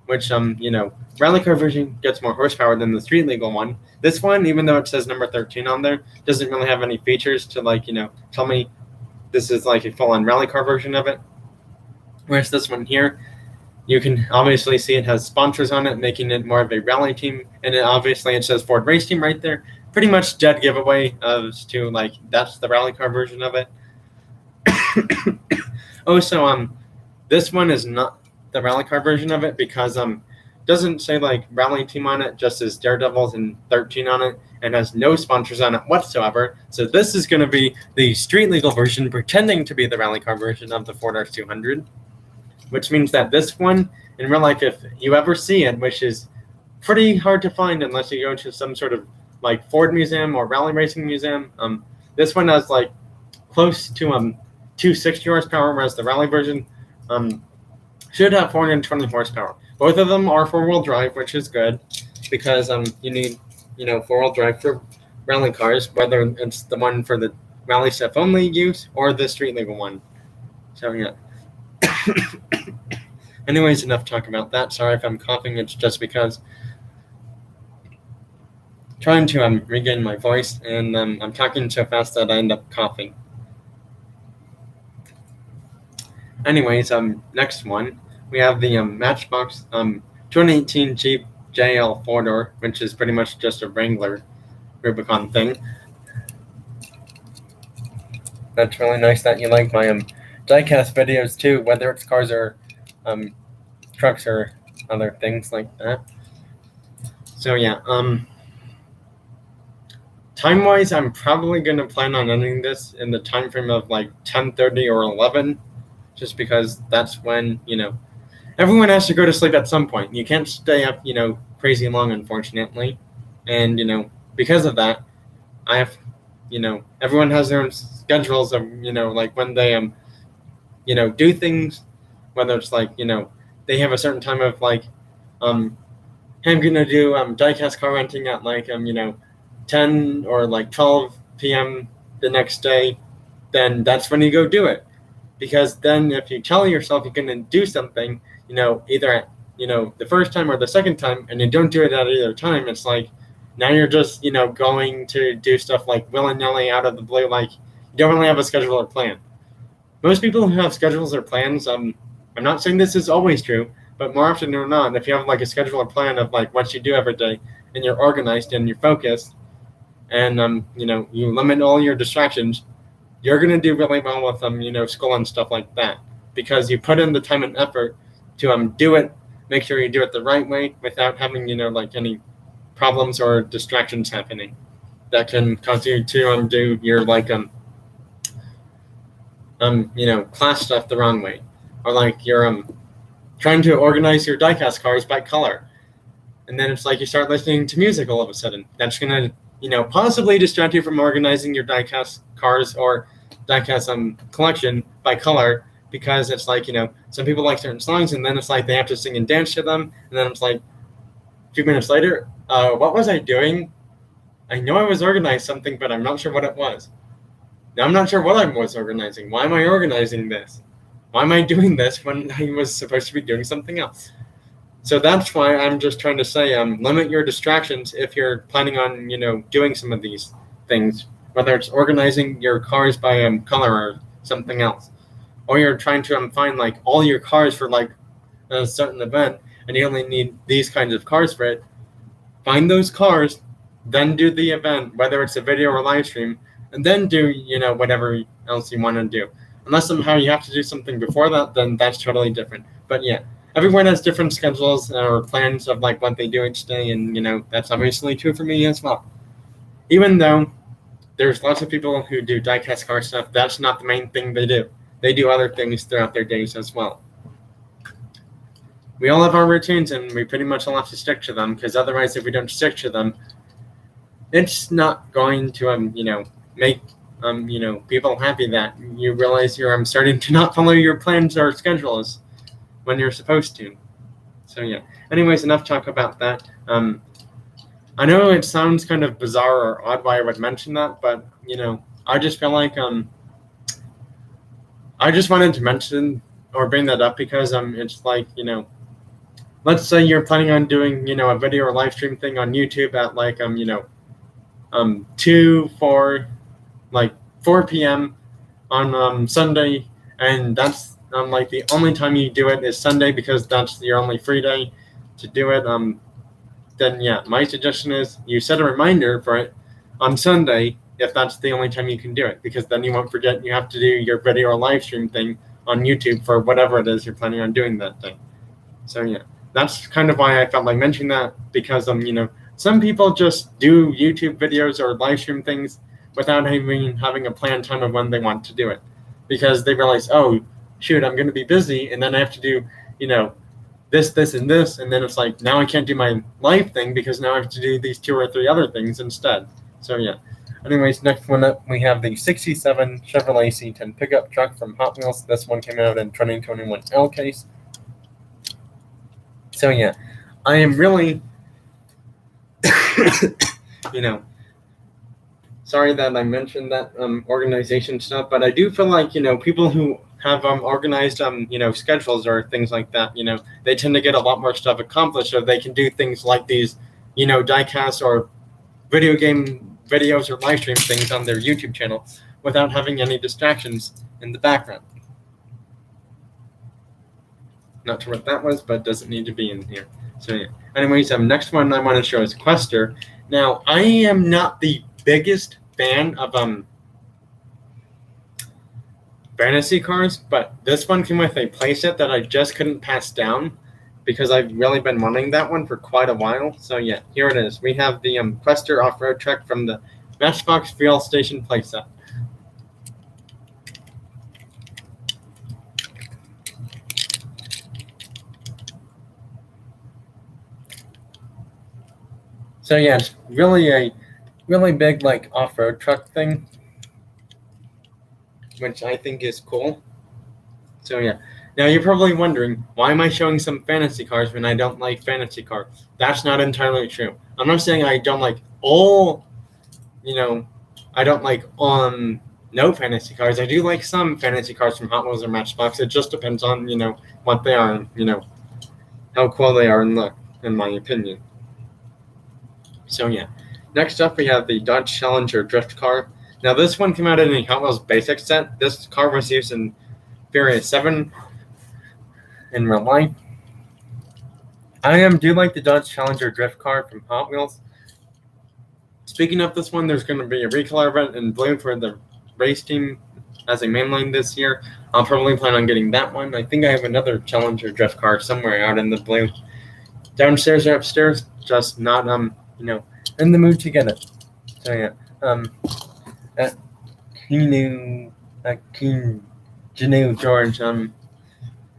which rally car version gets more horsepower than the street legal one. This one, even though it says number 13 on there, doesn't really have any features to tell me this is like a full-on rally car version of it. Whereas this one here, you can obviously see it has sponsors on it, making it more of a rally team, and it says Ford Race Team right there. Pretty much dead giveaway as to that's the rally car version of it. Also, this one is not the rally car version of it because doesn't say rally team on it, just says Daredevils and 13 on it, and has no sponsors on it whatsoever. So this is going to be the street legal version pretending to be the rally car version of the Ford R200, which means that this one in real life, if you ever see it, which is pretty hard to find unless you go to some sort of Ford museum or rally racing museum, this one has close to 260 horsepower, whereas the rally version should have 420 horsepower. Both of them are four-wheel drive, which is good because you need four-wheel drive for rally cars, whether it's the one for the rally stuff only use or the street legal one. So yeah. Anyways, enough talk about that. Sorry if I'm coughing. It's just because I'm trying to regain my voice, and I'm talking so fast that I end up coughing. Anyways, next one, we have the Matchbox 2018 Jeep JL 4-door, which is pretty much just a Wrangler Rubicon thing. That's really nice that you like my diecast videos too, whether it's cars or trucks or other things like that. So yeah, time-wise, I'm probably going to plan on ending this in the time frame of 10:30 or 11, just because that's when, everyone has to go to sleep at some point. You can't stay up, crazy long, unfortunately. And, because of that, I have, everyone has their own schedules of, when they, do things, whether it's they have a certain time of hey, I'm going to do diecast car renting at 10 or 12 p.m. the next day, then that's when you go do it. Because then if you tell yourself you're going to do something, either at, the first time or the second time, and you don't do it at either time, it's now you're just, going to do stuff willy-nilly out of the blue, you don't really have a schedule or plan. Most people who have schedules or plans, I'm not saying this is always true, but more often than not, if you have a schedule or plan of what you do every day, and you're organized and you're focused, and you limit all your distractions, you're going to do really well with school and stuff like that, because you put in the time and effort to do it, make sure you do it the right way without having any problems or distractions happening that can cause you to do your class stuff the wrong way, or you're trying to organize your diecast cars by color, and then it's you start listening to music all of a sudden. That's gonna possibly distract you from organizing your diecast cars or diecast collection by color, because it's some people like certain songs, and then it's they have to sing and dance to them, and then it's a few minutes later, what was I doing? I know I was organizing something, but I'm not sure what it was. Now I'm not sure what I was organizing. Why am I organizing this? Why am I doing this when I was supposed to be doing something else? So that's why I'm just trying to say, limit your distractions if you're planning on, doing some of these things, whether it's organizing your cars by color or something else, or you're trying to find all your cars for a certain event, and you only need these kinds of cars for it. Find those cars, then do the event, whether it's a video or live stream, and then do whatever else you want to do. Unless somehow you have to do something before that, then that's totally different. But yeah, everyone has different schedules or plans of what they do each day, and that's obviously true for me as well. Even though there's lots of people who do diecast car stuff, that's not the main thing they do. They do other things throughout their days as well. We all have our routines, and we pretty much all have to stick to them, because otherwise, if we don't stick to them, it's not going to make people happy that you realize you're starting to not follow your plans or schedules when you're supposed to. So yeah. Anyways, enough talk about that. I know it sounds kind of bizarre or odd why I would mention that, but I just feel I just wanted to mention or bring that up because it's let's say you're planning on doing, a video or live stream thing on YouTube at like 4 p.m. on Sunday, and that's like the only time you do it is Sunday because that's your only free day to do it. Then yeah, my suggestion is you set a reminder for it on Sunday if that's the only time you can do it, because then you won't forget you have to do your video or live stream thing on YouTube for whatever it is you're planning on doing that day. So yeah, that's kind of why I felt like mentioning that, because some people just do YouTube videos or live stream things without even having a planned time of when they want to do it, because they realize, oh shoot, I'm going to be busy, and then I have to do this, and this, and then it's like, now I can't do my live thing because now I have to do these 2 or 3 other things instead. So yeah. Anyways, next one up, we have the 67 Chevrolet C10 pickup truck from Hot Wheels. This one came out in 2021 L case. So yeah, I am really, sorry that I mentioned that organization stuff, but I do feel like, people who have organized, schedules or things like that, they tend to get a lot more stuff accomplished, so they can do things like these, diecast or video game videos or live stream things on their YouTube channel without having any distractions in the background. Not sure what that was, but doesn't need to be in here. So yeah. Anyways, next one I want to show is Quester. Now, I am not the biggest fan of fantasy cars, but this one came with a playset that I just couldn't pass down because I've really been wanting that one for quite a while. So yeah, here it is. We have the Quester off-road truck from the Matchbox Fuel Station playset. So yeah, it's really a really big like off-road truck thing, which I think is cool. So yeah. Now you're probably wondering, why am I showing some fantasy cars when I don't like fantasy cars? That's not entirely true. I'm not saying I don't like all, I don't like no fantasy cars. I do like some fantasy cars from Hot Wheels or Matchbox. It just depends on, what they are and, how cool they are and look, in my opinion. So yeah. Next up we have the Dodge Challenger drift car. Now this one came out in a Hot Wheels basic set. This car was used in Furious 7 in real life. I do like the Dodge Challenger drift car from Hot Wheels. Speaking of this one, there's going to be a recolor event in blue for the race team as a mainline this year. I'll probably plan on getting that one. I think I have another Challenger drift car somewhere out in the blue, downstairs or upstairs, just not in the mood to get it. So yeah, Janu George,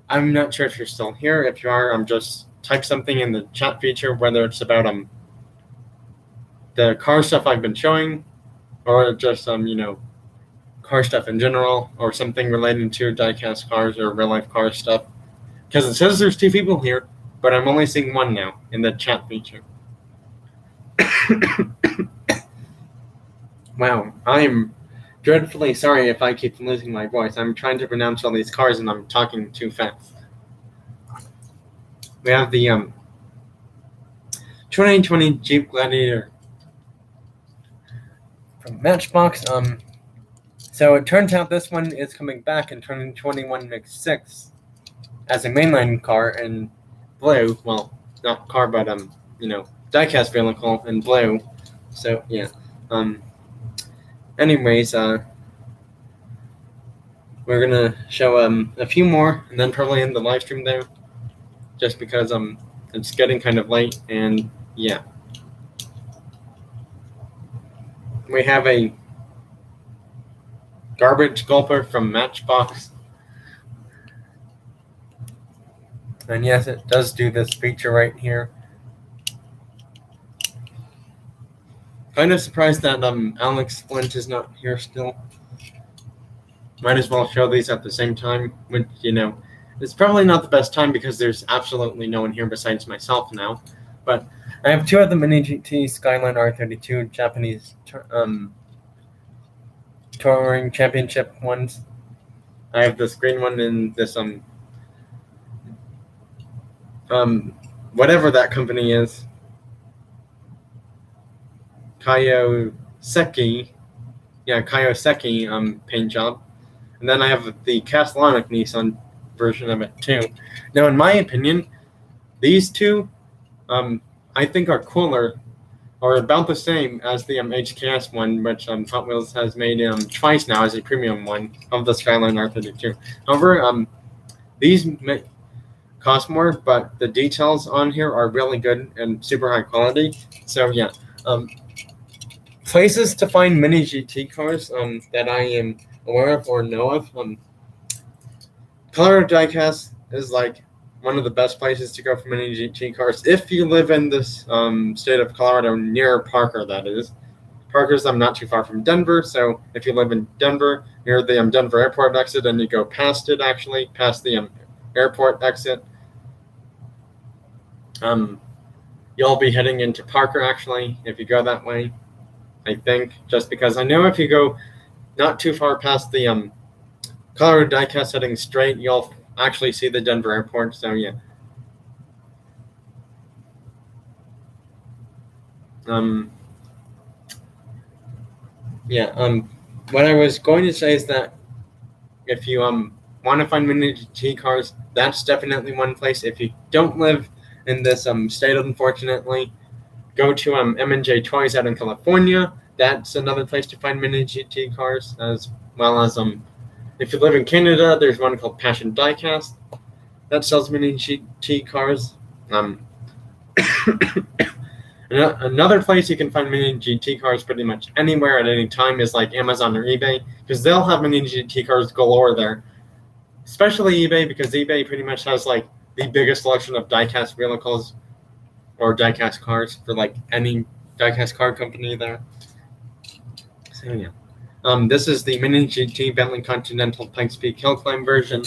I'm not sure if you're still here. If you are, just type something in the chat feature, whether it's about the car stuff I've been showing, or just car stuff in general, or something related to diecast cars or real life car stuff. Because it says there's 2 people here, but I'm only seeing 1 now in the chat feature. Wow, I'm dreadfully sorry if I keep losing my voice. I'm trying to pronounce all these cars and I'm talking too fast. We have the 2020 Jeep Gladiator from Matchbox. So it turns out this one is coming back in 2021 Mix 6 as a mainline car in blue. Well, not car, but diecast vehicle in blue. So yeah. Anyways, we're gonna show a few more and then probably end the live stream there, just because it's getting kind of late. And yeah, we have a garbage gulper from Matchbox, and yes, it does do this feature right here. Kind of surprised that Alex Flint is not here still. Might as well show these at the same time, which, it's probably not the best time because there's absolutely no one here besides myself now. But I have 2 of the Mini GT Skyline R32 Japanese touring championship ones. I have this green one and this whatever that company is, Kiyosaki paint job. And then I have the Cadillac Nissan version of it too. Now, in my opinion, these two, I think are cooler, or about the same as the HKS one, which Hot Wheels has made twice now as a premium one of the Skyline R32. However, these cost more, but the details on here are really good and super high quality. So yeah, places to find mini GT cars that I am aware of or know of. Colorado Diecast is like one of the best places to go for mini GT cars if you live in this state of Colorado, near Parker, that is. Parker's not too far from Denver, so if you live in Denver, near the Denver airport exit, and you go past it, actually, past the airport exit, you'll be heading into Parker, actually, if you go that way, I think, just because I know if you go not too far past the Colorado Diecast heading straight, you'll actually see the Denver airport, so yeah. What I was going to say is that if you want to find mini GT cars, that's definitely one place. If you don't live in this state, unfortunately, go to M&J Toys out in California. That's another place to find mini GT cars, as well as if you live in Canada, there's one called Passion Diecast that sells mini GT cars. Another place you can find mini GT cars pretty much anywhere at any time is like Amazon or eBay, because they'll have mini GT cars galore there. Especially eBay, because eBay pretty much has like the biggest selection of diecast vehicles or diecast cars for like any diecast car company there. So yeah. This is the Mini GT Bentley Continental Pikes Peak Hill Climb version.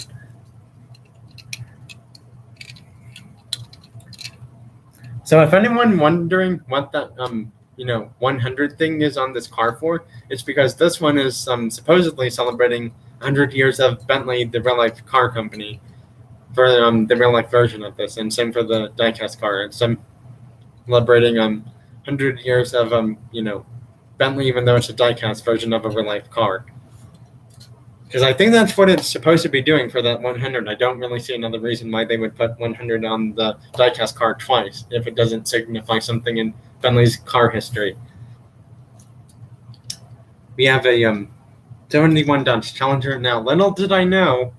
So if anyone wondering what that 100 thing is on this car for, it's because this one is supposedly celebrating 100 years of Bentley, the real life car company, for the real life version of this, and same for the diecast car. It's celebrating 100 years of Bentley, even though it's a diecast version of a real life car. Because I think that's what it's supposed to be doing for that 100. I don't really see another reason why they would put 100 on the diecast car twice if it doesn't signify something in Bentley's car history. We have a 71 Dodge Challenger. Now, little did I know,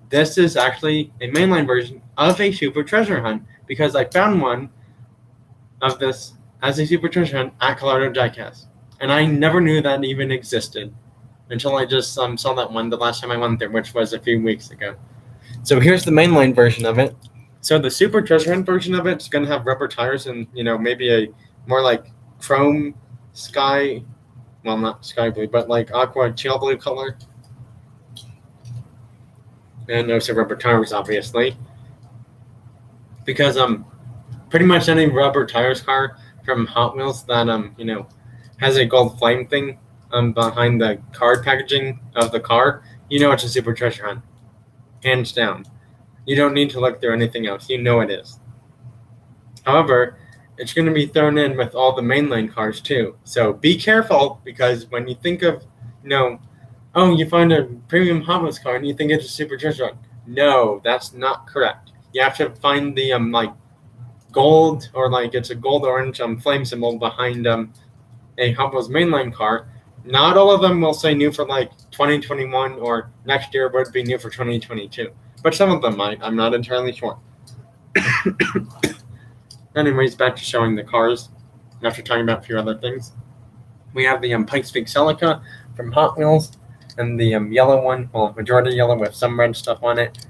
this is actually a mainline version of a Super Treasure Hunt, because I found one of this as a Super Treasure Hunt at Colorado Diecast. And I never knew that even existed until I just saw that one the last time I went there, which was a few weeks ago. So here's the mainline version of it. So the Super Treasure Hunt version of it is going to have rubber tires and, maybe a more like chrome sky, well, not sky blue, but like aqua teal blue color. And also rubber tires, obviously. Because pretty much any rubber tires car from Hot Wheels that, has a gold flame thing behind the card packaging of the car, it's a Super Treasure Hunt. Hands down. You don't need to look through anything else. You know it is. However, it's going to be thrown in with all the mainline cars too. So be careful, because when you think of, you find a premium Hot Wheels car and you think it's a Super Treasure Hunt. No, that's not correct. You have to find the gold, or it's a gold orange flame symbol behind a Hot Wheels mainline car. Not all of them will say new for 2021, or next year would be new for 2022. But some of them might. I'm not entirely sure. Anyways, back to showing the cars after talking about a few other things. We have the Pikes Peak Celica from Hot Wheels, and the yellow one, well, majority yellow with some red stuff on it.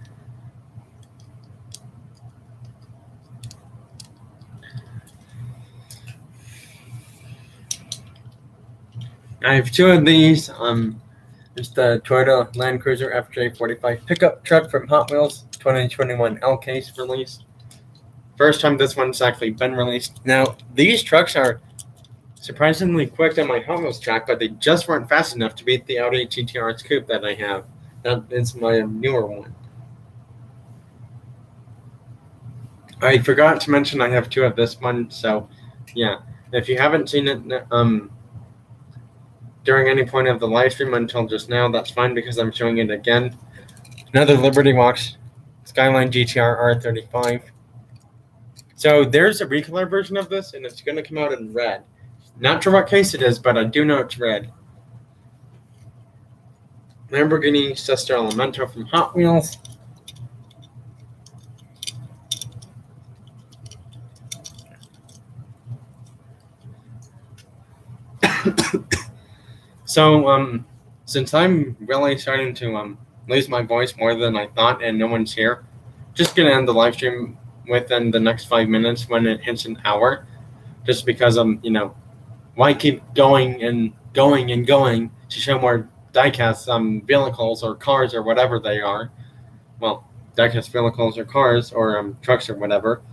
I have two of these. It's the Toyota Land Cruiser FJ45 pickup truck from Hot Wheels, 2021 L case release. First time this one's actually been released. Now, these trucks are surprisingly quick on my Hot Wheels track, but they just weren't fast enough to beat the Audi Trs Coupe that I have. That is my newer one. I forgot to mention I have 2 of this one, so yeah. If you haven't seen it during any point of the live stream until just now, that's fine because I'm showing it again. Another Liberty Walks Skyline GTR R35. So there's a recolor version of this, and it's going to come out in red. Not sure what case it is, but I do know it's red. Lamborghini Sister Elemento from Hot Wheels. So, since I'm really starting to lose my voice more than I thought and no one's here, just going to end the live stream within the next 5 minutes when it hits an hour, just because why keep going and going and going to show more diecast vehicles or cars or whatever they are. Well, diecast vehicles or cars or trucks or whatever.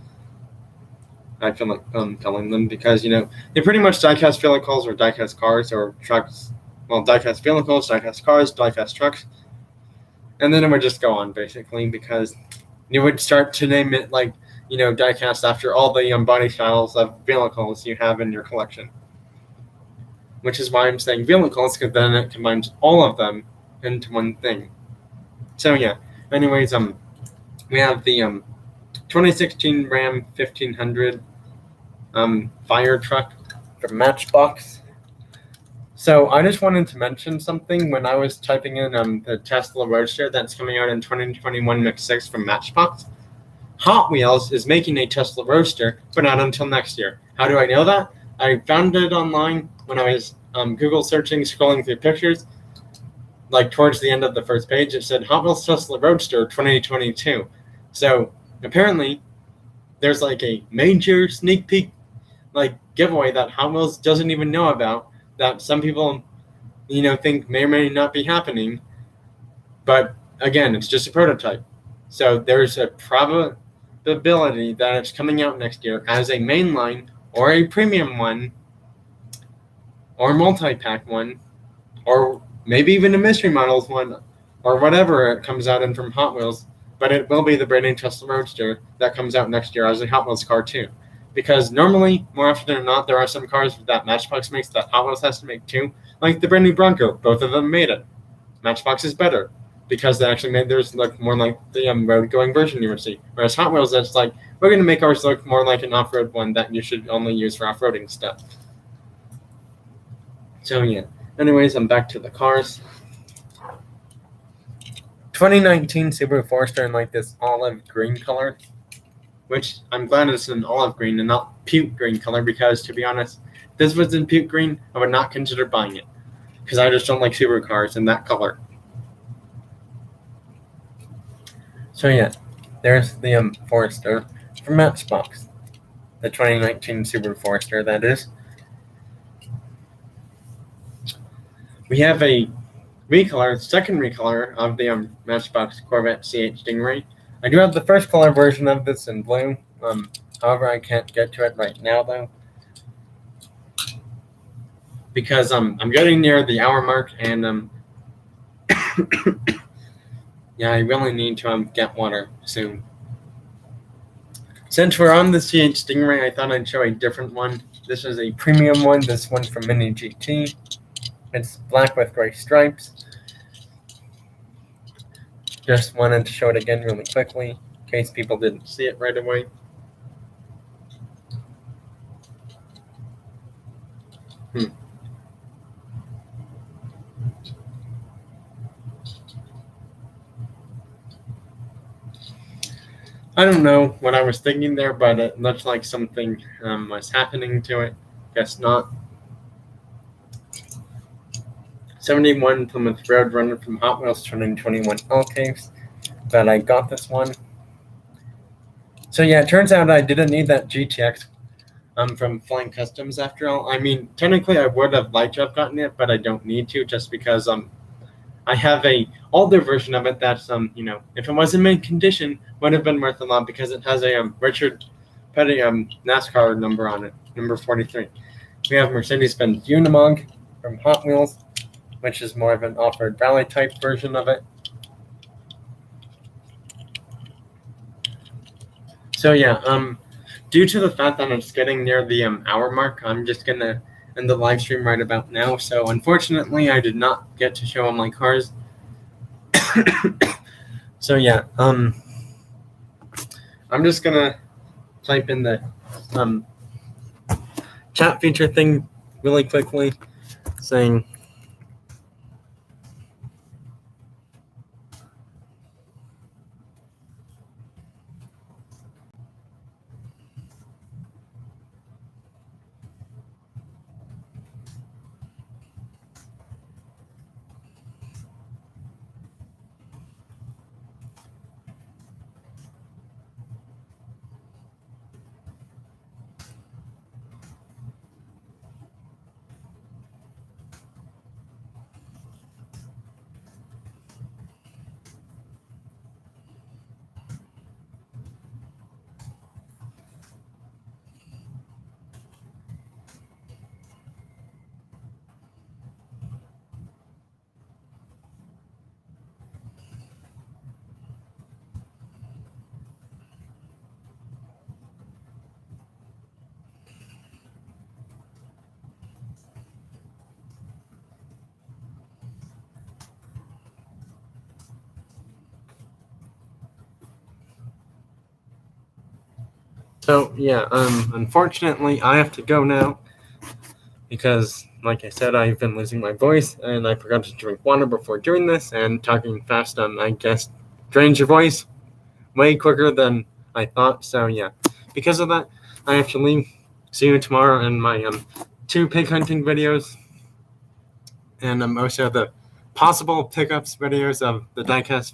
I feel like telling them because they're pretty much diecast vehicles or diecast cars or trucks. Well, diecast vehicles, diecast cars, diecast trucks, and then it would just go on basically because you would start to name it like diecast after all the body styles of vehicles you have in your collection. Which is why I'm saying vehicles, because then it combines all of them into one thing. So yeah. Anyways, we have the 2016 Ram 1500 fire truck from Matchbox. So I just wanted to mention something when I was typing in the Tesla Roadster that's coming out in 2021 Mix 6 from Matchbox. Hot Wheels is making a Tesla Roadster, but not until next year. How do I know that? I found it online when I was Google searching, scrolling through pictures. Like towards the end of the first page, it said Hot Wheels Tesla Roadster 2022. So apparently, there's like a major sneak peek, like giveaway that Hot Wheels doesn't even know about. That some people, think may or may not be happening. But again, it's just a prototype. So there's a probability that it's coming out next year as a mainline or a premium one or multi-pack one or maybe even a mystery models one or whatever it comes out in from Hot Wheels. But it will be the brand new Tesla Roadster that comes out next year as a Hot Wheels car too. Because normally, more often than not, there are some cars that Matchbox makes that Hot Wheels has to make too. Like the brand new Bronco. Both of them made it. Matchbox is better because they actually made theirs look more like the road-going version you would see. Whereas Hot Wheels, it's like, we're going to make ours look more like an off-road one that you should only use for off-roading stuff. So yeah. Anyways, I'm back to the cars. 2019 Subaru Forester in like this olive green color. Which I'm glad it's an olive green and not puke green color because, to be honest, if this was in puke green, I would not consider buying it because I just don't like Subaru cars in that color. So yeah, there's the Forester from Matchbox, the 2019 Subaru Forester, that is. We have a second recolor of the Matchbox Corvette C8 Stingray. I do have the first color version of this in blue. However, I can't get to it right now, though. Because I'm getting near the hour mark, and yeah, I really need to get water soon. Since we're on the C8 Stingray, I thought I'd show a different one. This is a premium one. This one's from Mini GT. It's black with gray stripes. Just wanted to show it again really quickly, in case people didn't see it right away. I don't know what I was thinking there, but it looked like something was happening to it. Guess not. 71 Plymouth Roadrunner from Hot Wheels 2021 All Caves. But I got this one. So yeah, it turns out I didn't need that GTX from Flying Customs after all. I mean, technically I would have liked to have gotten it, but I don't need to just because I have a older version of it that's if it was in mint condition, would have been worth a lot because it has a Richard Petty NASCAR number on it, number 43. We have Mercedes-Benz Unimog from Hot Wheels, which is more of an off-road rally type version of it. So yeah, due to the fact that I'm just getting near the hour mark, I'm just gonna end the live stream right about now. So unfortunately, I did not get to show all my cars. So yeah, I'm just gonna type in the chat feature thing really quickly, saying. So yeah, unfortunately, I have to go now because, like I said, I've been losing my voice, and I forgot to drink water before doing this. And talking fast, I guess, drains your voice way quicker than I thought. So yeah, because of that, I have to leave. See you tomorrow in my 2 pig hunting videos, and also the possible pickups videos of the diecast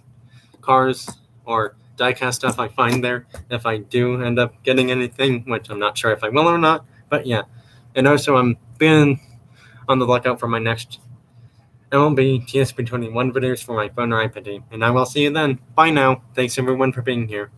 cars or diecast stuff I find there, if I do end up getting anything, which I'm not sure if I will or not. But yeah, and also I'm being on the lookout for my next MLB TSP21 videos for my phone or iPad, and I will see you then. Bye now. Thanks everyone for being here.